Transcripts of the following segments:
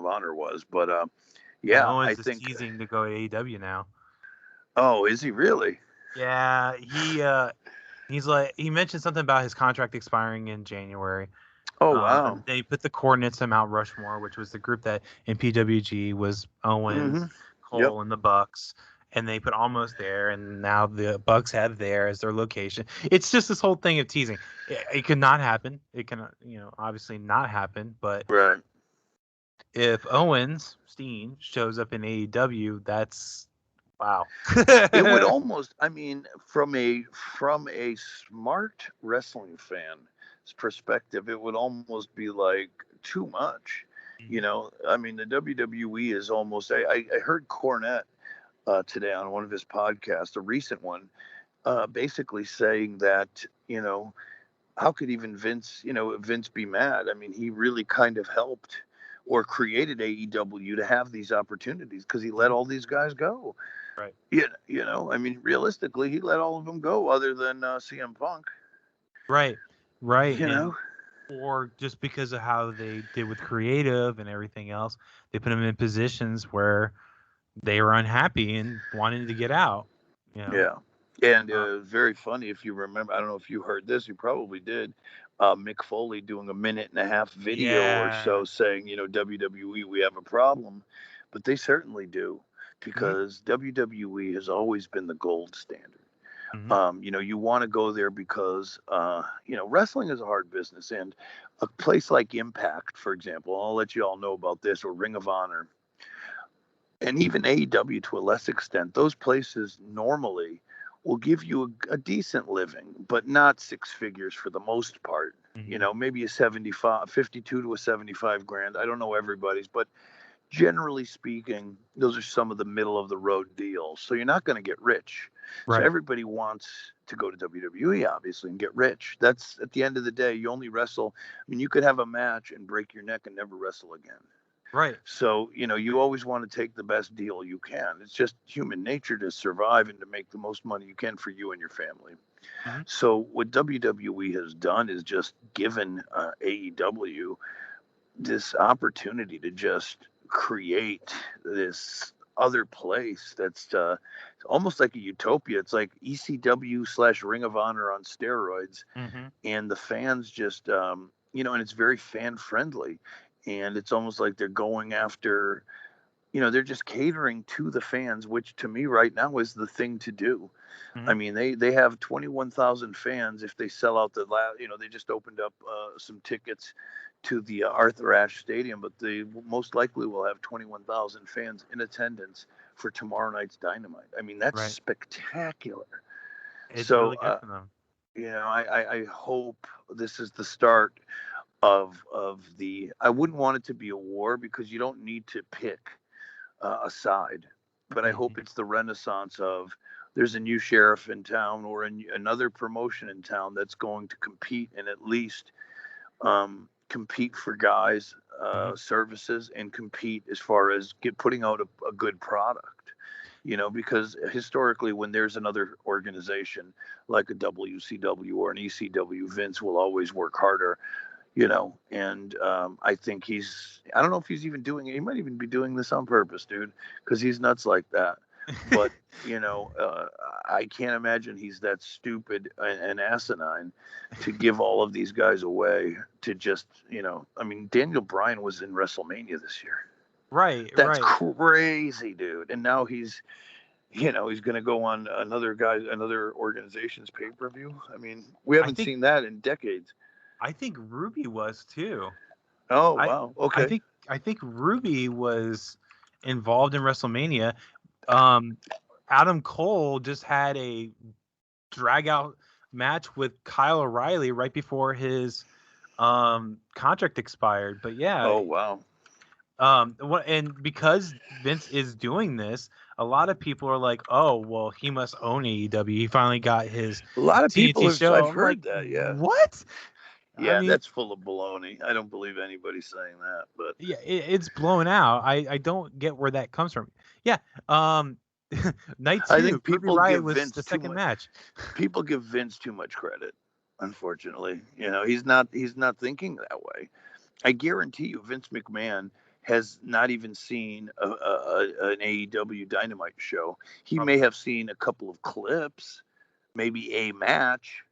of Honor was. But And yeah, I Owens is think. teasing to go to AEW now. Oh, is he really? Yeah, he's like he mentioned something about his contract expiring in January. Oh, wow. And they put the coordinates to Mount Rushmore, which was the group that in PWG was Owens, Hmm. Yep. Cole, and the Bucks. And they put almost there, and now the Bucks have there as their location. It's just this whole thing of teasing. It could not happen. It can, obviously not happen. But Right. if Owens Steen shows up in AEW, that's wow. It would almost, I mean, from a smart wrestling fan's perspective, it would almost be like too much. I mean, the WWE is almost. I heard Cornette today on one of his podcasts, a recent one, basically saying that how could even Vince be mad? I mean, he really kind of helped or created AEW to have these opportunities because he let all these guys go. Right. I mean, realistically, he let all of them go other than CM Punk. Right. Right. You And know, or just because of how they did with creative and everything else, they put them in positions where they were unhappy and wanted to get out. You know. yeah. And Uh, very funny if you remember. I don't know if you heard this. You probably did. Mick Foley doing a minute and a half video or yeah. so saying, WWE, we have a problem, but they certainly do Hmm. because WWE has always been the gold standard. Hmm. You want to go there because wrestling is a hard business, and a place like Impact, for example, I'll let you all know about this, or Ring of Honor, and even AEW to a less extent, those places normally will give you a decent living, but not six figures for the most part. Hmm. Maybe a 75, 52 to a 75 grand. I don't know everybody's, but generally speaking, those are some of the middle of the road deals. So you're not going to get rich. So Right. everybody wants to go to WWE, obviously, and get rich. That's at the end of the day, you only wrestle. I mean, you could have a match and break your neck and never wrestle again. Right. So, you always want to take the best deal you can. It's just human nature to survive and to make the most money you can for you and your family. Hmm. So, what WWE has done is just given AEW this opportunity to just create this other place that's almost like a utopia. It's like ECW / Ring of Honor on steroids, Hmm. and the fans just and it's very fan friendly, and it's almost like they're going after, they're just catering to the fans, which to me right now is the thing to do. I Hmm. mean, they have 21,000 fans. If they sell out the last, they just opened up some tickets to the Arthur Ashe Stadium, but they most likely will have 21,000 fans in attendance for tomorrow night's Dynamite. I mean, that's Right. spectacular. It's So, really good for them. I hope this is the start of the. I wouldn't want it to be a war because you don't need to pick a side, but I hope Hmm. it's the renaissance of there's a new sheriff in town or another promotion in town that's going to compete and at least compete for guys' Hmm. services and compete as far as putting out a good product. Because historically, when there's another organization like a WCW or an ECW, Vince will always work harder. And I think I don't know if he's even doing it. He might even be doing this on purpose, dude, because he's nuts like that. But, I can't imagine he's that stupid and asinine to give all of these guys away to just, I mean, Daniel Bryan was in WrestleMania this year. Right. That's Right. crazy, dude. And now he's going to go on another organization's pay per view. I mean, we I haven't think seen that in decades. I think Ruby was too. Oh, I wow. I Okay. think I think Ruby was involved in WrestleMania. Um, Adam Cole just had a drag out match with Kyle O'Reilly right before his contract expired. But yeah, Oh, wow. and because Vince is doing this, a lot of people are like, "Oh, well, he must own AEW. He finally got his A lot of people TNT have, show." I've I'm like, heard that. Yeah. "What?" I Yeah. mean, That's full of baloney. I don't believe anybody saying that, but yeah, it's blown out. I don't get where that comes from. Yeah, um, night I two, think Ruby people Riot give was the Vince too second much. match. People give Vince too much credit. Unfortunately, he's not thinking that way. I guarantee you, Vince McMahon has not even seen an AEW Dynamite show. He Probably. may have seen a couple of clips, maybe a match.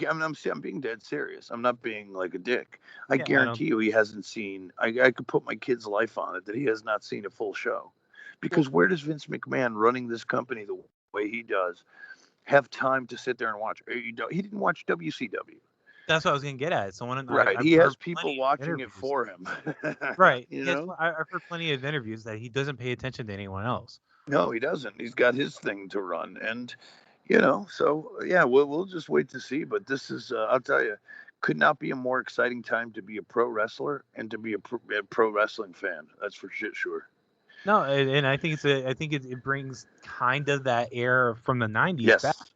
I'm being dead serious. I'm not being like a dick. I Yeah, I don't. guarantee you he hasn't seen, I could put my kid's life on it that he has not seen a full show. Well, Because where does Vince McMahon running this company the way he does have time to sit there and watch? He didn't watch WCW. that's what I was gonna get at. Someone Right. I've He heard has people plenty of watching it interviews. for him. Right. You Yes, know? I've heard plenty of interviews that he doesn't pay attention to anyone else. No, he doesn't. He's got his thing to run. And, so yeah, we'll just wait to see. But this is, I'll tell you, could not be a more exciting time to be a pro wrestler and to be a pro wrestling fan. That's for shit sure. No, and I think it brings kind of that air from the '90s back. Yes, it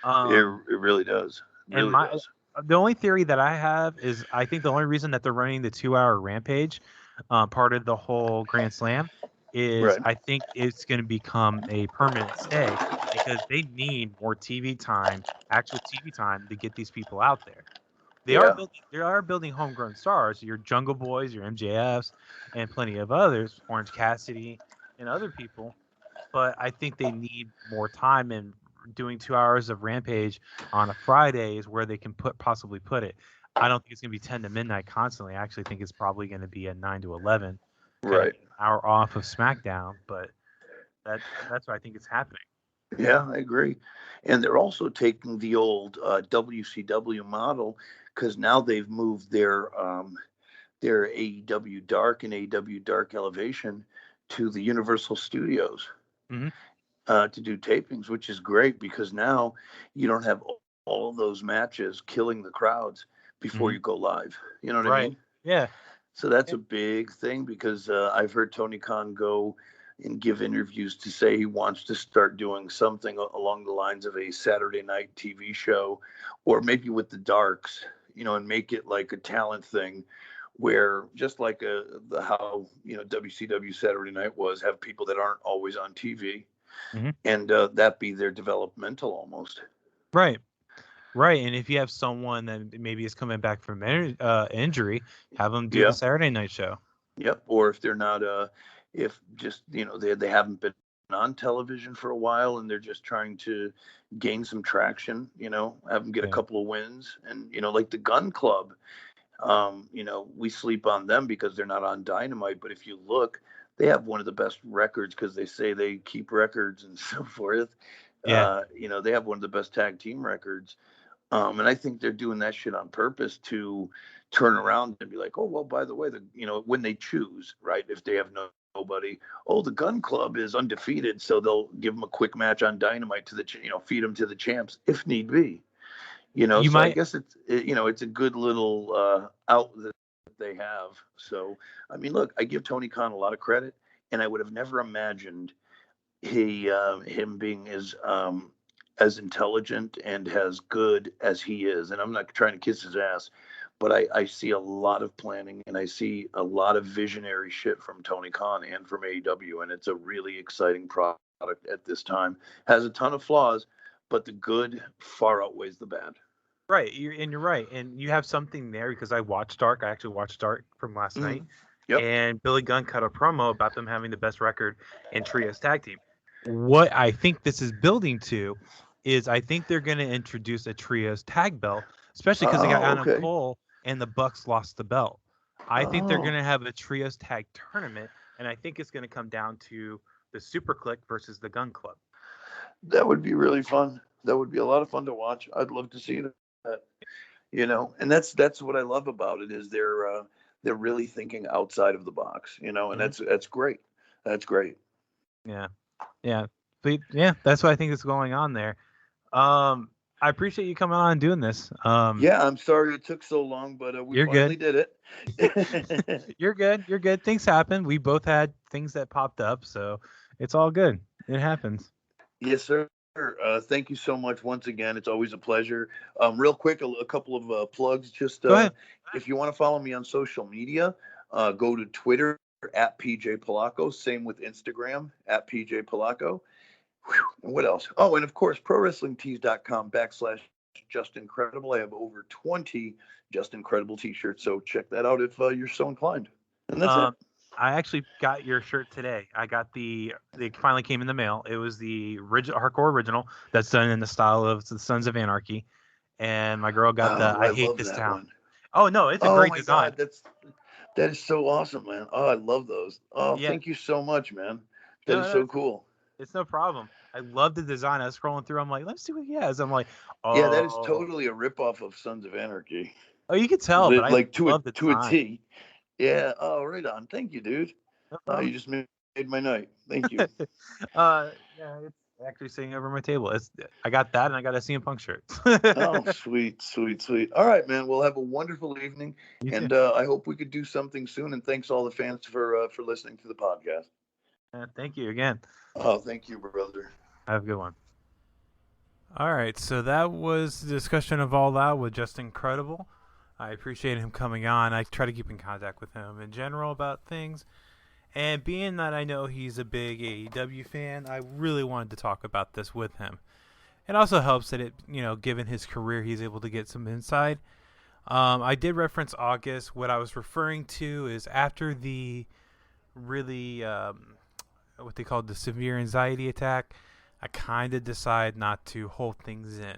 Um, really does. It and really does. the only theory that I have is I think the only reason that they're running the 2-hour Rampage, part of the whole Grand Slam, is Right. I think it's going to become a permanent stay because they need more TV time, actual TV time, to get these people out there. Yeah. They are building homegrown stars, your Jungle Boys, your MJFs, and plenty of others, Orange Cassidy and other people. But I think they need more time, and doing 2 hours of Rampage on a Friday is where they can possibly put it. I don't think it's going to be 10 to midnight constantly. I actually think it's probably going to be a 9 to 11, kind Right. of an hour off of SmackDown. But that's what I think is happening. Yeah, I agree. And they're also taking the old WCW model because now they've moved their AEW Dark and AEW Dark Elevation to the Universal Studios Mm-hmm. to do tapings, which is great because now you don't have all those matches killing the crowds before Mm-hmm. you go live. You know what I Right. mean? Yeah. So that's a big thing because I've heard Tony Khan go and give interviews to say he wants to start doing something along the lines of a Saturday night TV show, or maybe with the Darks, and make it like a talent thing, where just like how WCW Saturday Night was, have people that aren't always on TV, Mm-hmm. and that be their developmental almost. Right. Right, and if you have someone that maybe is coming back from injury, have them do the Yeah. Saturday night show. Yep. Or if they're not, if just they haven't been on television for a while and they're just trying to gain some traction, have them get a Yeah. couple of wins, and like the Gun Club, we sleep on them because they're not on Dynamite, but if you look, they have one of the best records because they say they keep records and so forth. Yeah. They have one of the best tag team records. And I think they're doing that shit on purpose to turn around and be like, oh, well, by the way, when they choose, right, if they have nobody, oh, the Gun Club is undefeated, so they'll give them a quick match on Dynamite to feed them to the champs if need be. You So I might guess it's a good little out that they have. So I mean, look, I give Tony Khan a lot of credit, and I would have never imagined him being as intelligent and as good as he is. And I'm not trying to kiss his ass, but I see a lot of planning and I see a lot of visionary shit from Tony Khan and from AEW, and it's a really exciting product at this time. Has a ton of flaws, but the good far outweighs the bad. right. You're right, and you have something there because I watched Dark. I actually watched Dark from last night, Yep. and Billy Gunn cut a promo about them having the best record in trios tag team. What I think this is building to is I think they're going to introduce a trios tag belt, especially because they got Oh, Adam okay. Cole and the Bucks lost the belt. I think they're Oh, going to have a trios tag tournament, and I think it's going to come down to the Super Click versus the Gun Club. that would be really fun. That would be a lot of fun to watch. I'd love to see that. And that's what I love about it is they're really thinking outside of the box, and Mm-hmm. that's great. That's great. Yeah, yeah, but yeah, that's what I think is going on there. I appreciate you coming on and doing this. Yeah, I'm sorry it took so long, but we You're finally good. did it. You're good. You're good. Things happen. We both had things that popped up, so it's all good. It happens. Yes, sir. Thank you so much once again. It's always a pleasure. Real quick, a couple of plugs. Just Go ahead. if you want to follow me on social media, go to Twitter at PJ Polacco. Same with Instagram at PJ Polacco. And what else? Oh, and of course, ProWrestlingTees.com/Just Incredible. I have over 20 Just Incredible t-shirts, so check that out if you're so inclined. And that's Um, it. I actually got your shirt today. I got it finally came in the mail. It was the hardcore original that's done in the style of the Sons of Anarchy, and my girl got the Oh, I I hate love this that town. one. Oh no, it's a Oh great my design. God, that is so awesome, man. Oh, I love those. Oh, Yeah, thank you so much, man. That is no, so cool. it's no problem. I love the design. I was scrolling through. I'm like, let's see what he has. I'm like, Yeah, that is oh, totally a ripoff of Sons of Anarchy. oh, you can tell, but I Like love the to a design. T. Yeah. Oh, right on. Thank you, dude. No You problem. just made my night. Thank you. Yeah, it's actually sitting over my table. I got that, and I got a CM Punk shirt. Oh, sweet, sweet, sweet. All right, man. We'll have a wonderful evening, You too. and I hope we could do something soon. And thanks all the fans for listening to the podcast. Thank you again. Oh, thank you, brother. Have a good one. All right, so that was the discussion of all that with Just Incredible. I appreciate him coming on. I try to keep in contact with him in general about things. And being that I know he's a big AEW fan, I really wanted to talk about this with him. It also helps that given his career, he's able to get some insight. I did reference August. What I was referring to is after the really, what they called the severe anxiety attack, I kind of decided not to hold things in.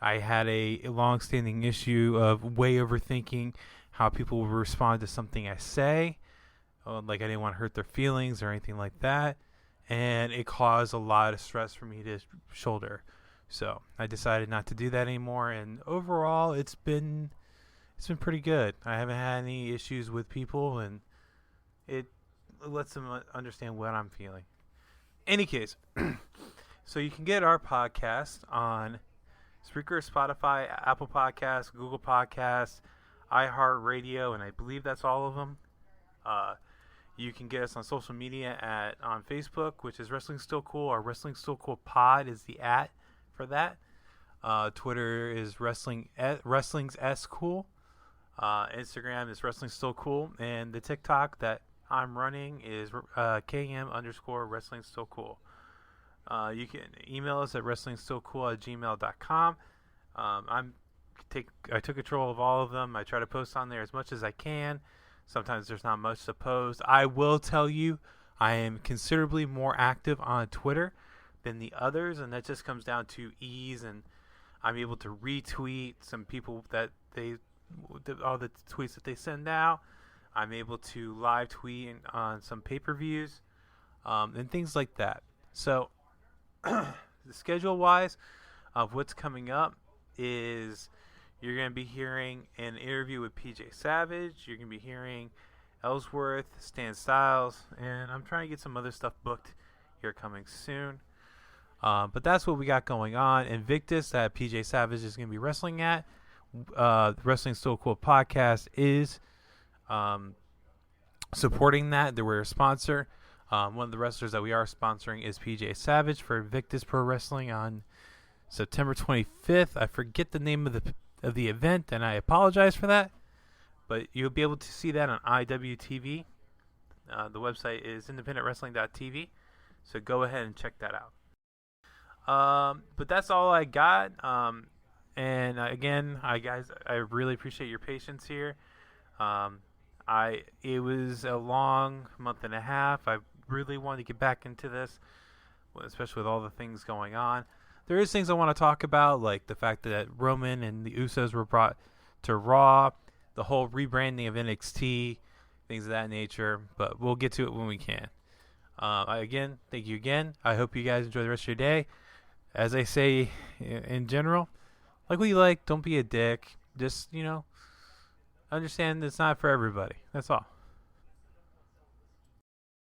I had a long-standing issue of way overthinking how people will respond to something I say. Like I didn't want to hurt their feelings or anything like that. And it caused a lot of stress for me to shoulder. So I decided not to do that anymore. And overall, it's been pretty good. I haven't had any issues with people, and it lets them understand what I'm feeling. Any case, so you can get our podcast on Spreaker, Spotify, Apple Podcasts, Google Podcasts, iHeartRadio, and I believe that's all of them. You can get us on social media on Facebook, which is Wrestling Still Cool. Our Wrestling Still Cool Pod is the @ for that. Twitter is Wrestling's S Cool. Instagram is Wrestling Still Cool, and the TikTok that I'm running is KM_Wrestling Still Cool. You can email us at wrestlingstillcool@gmail.com. I took control of all of them. I try to post on there as much as I can. Sometimes there's not much to post. I will tell you, I am considerably more active on Twitter than the others, and that just comes down to ease, and I'm able to retweet some people that all the tweets that they send out. I'm able to live tweet on some pay-per-views, and things like that. So, the schedule-wise of what's coming up is you're going to be hearing an interview with PJ Savage. You're going to be hearing Ellsworth, Stan Styles, and I'm trying to get some other stuff booked here coming soon. But that's what we got going on. Invictus that PJ Savage is going to be wrestling at. Wrestling Still Cool podcast is supporting that. We're a sponsor. One of the wrestlers that we are sponsoring is PJ Savage for Invictus Pro Wrestling on September 25th. I forget the name of the event, and I apologize for that. But you'll be able to see that on IWTV. The website is independentwrestling.tv. So go ahead and check that out. But that's all I got. And again, guys, I really appreciate your patience here. It was a long month and a half. I really wanted to get back into this, especially with all the things going on. There is things I want to talk about, like the fact that Roman and the Usos were brought to Raw, the whole rebranding of NXT, things of that nature. But we'll get to it when we can. Again, thank you again. I hope you guys enjoy the rest of your day. As I say in general, like what you like, don't be a dick. Just, understand it's not for everybody. That's all.